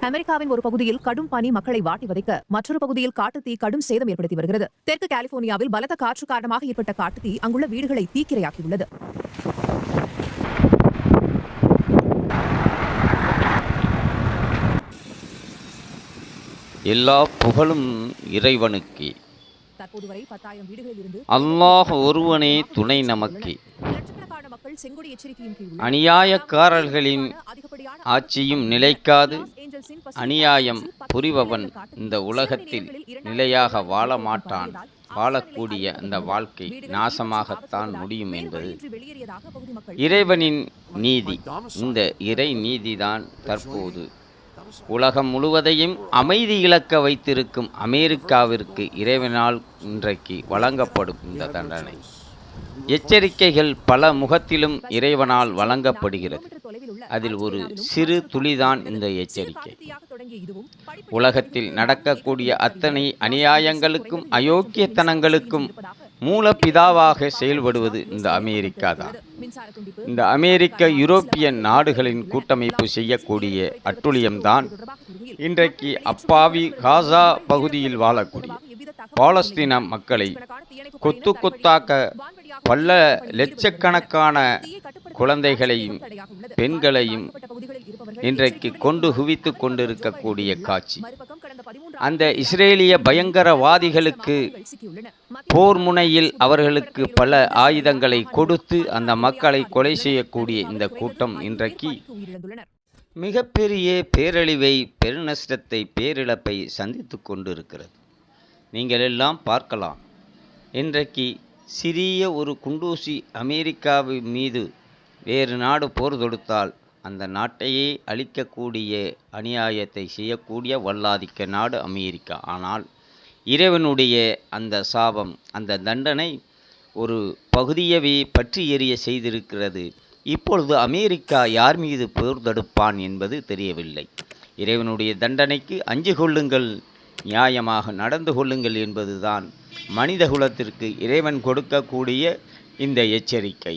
அமெரிக்காவின் ஒரு பகுதியில் கடும் பனி மக்களை வாட்டி வதைக்க மற்றொரு பகுதியில் காட்டுத்தீ கடும் சேதம் ஏற்படுத்தி வருகிறது. தெற்கு கலிபோர்னியாவில் பலத்த காற்று காரணமாக ஏற்பட்ட காட்டுத்தீ அங்குள்ள வீடுகளை தீக்கிரையாக்கியுள்ளது. எல்லா புகழும் இறைவனுக்கு. தற்போது வரை 10,000 வீடுகளில் இருந்து அல்லாஹ் ஒருவனே துணை நமக்கு. அநியாயக்காரர்களின் ஆட்சியும் நிலைக்காது. அநியாயம் புரிபவன் இந்த உலகத்தில் நிலையாக வாழ மாட்டான். வாழக்கூடிய அந்த வாழ்க்கை நாசமாகத்தான் முடியும் என்பது இறைவனின் நீதி. இந்த இறை நீதிதான் தற்போது உலகம் முழுவதையும் அமைதி இழக்க வைத்திருக்கும் அமெரிக்காவிற்கு இறைவனால் இன்றைக்கு வழங்கப்படும் இந்த தண்டனை. எச்சரிக்கைகள் பல முகத்திலும் இறைவனால் வழங்கப்படுகிறது. அதில் ஒரு சிறு துளிதான் இந்த எச்சரிக்கை. உலகத்தில் நடக்கக்கூடிய அத்தனை அநியாயங்களுக்கும் அயோக்கியத்தனங்களுக்கும் மூலப்பிதாவாக செயல்படுவது இந்த அமெரிக்கா தான். இந்த அமெரிக்க யூரோப்பிய நாடுகளின் கூட்டமைப்பு செய்யக்கூடிய அட்டுழியம்தான் இன்றைக்கு அப்பாவி காசா பகுதியில் வாழக்கூடிய பாலஸ்தீன மக்களை கொத்து கொத்தாக்க பல லட்சக்கணக்கான குழந்தைகளையும் பெண்களையும் இன்றைக்கு கொண்டு குவித்து கொண்டிருக்கக்கூடிய காட்சி. அந்த இஸ்ரேலிய பயங்கரவாதிகளுக்கு போர் முனையில் அவர்களுக்கு பல ஆயுதங்களை கொடுத்து அந்த மக்களை கொலை செய்யக்கூடிய இந்த கூட்டம் இன்றைக்கு மிகப்பெரிய பேரழிவை, பெருநஷ்டத்தை, பேரிழப்பை சந்தித்து கொண்டிருக்கிறது. நீங்கள் எல்லாம் பார்க்கலாம். இன்றைக்கு சிறிய ஒரு குண்டூசி அமெரிக்காவின் மீது வேறு நாடு போர் தொடுத்தால் அந்த நாட்டையே அழிக்கக்கூடிய அநியாயத்தை செய்யக்கூடிய வல்லாதிக்க நாடு அமெரிக்கா. ஆனால் இறைவனுடைய அந்த சாபம், அந்த தண்டனை ஒரு பகுதியவே பற்றி எரிய செய்திருக்கிறது. இப்பொழுது அமெரிக்கா யார் மீது போர் தொடுப்பான் என்பது தெரியவில்லை. இறைவனுடைய தண்டனைக்கு அஞ்சு கொள்ளுங்கள், நியாயமாக நடந்து கொள்ளுங்கள் என்பதுதான் மனித குலத்திற்கு இறைவன் கொடுக்கக்கூடிய இந்த எச்சரிக்கை.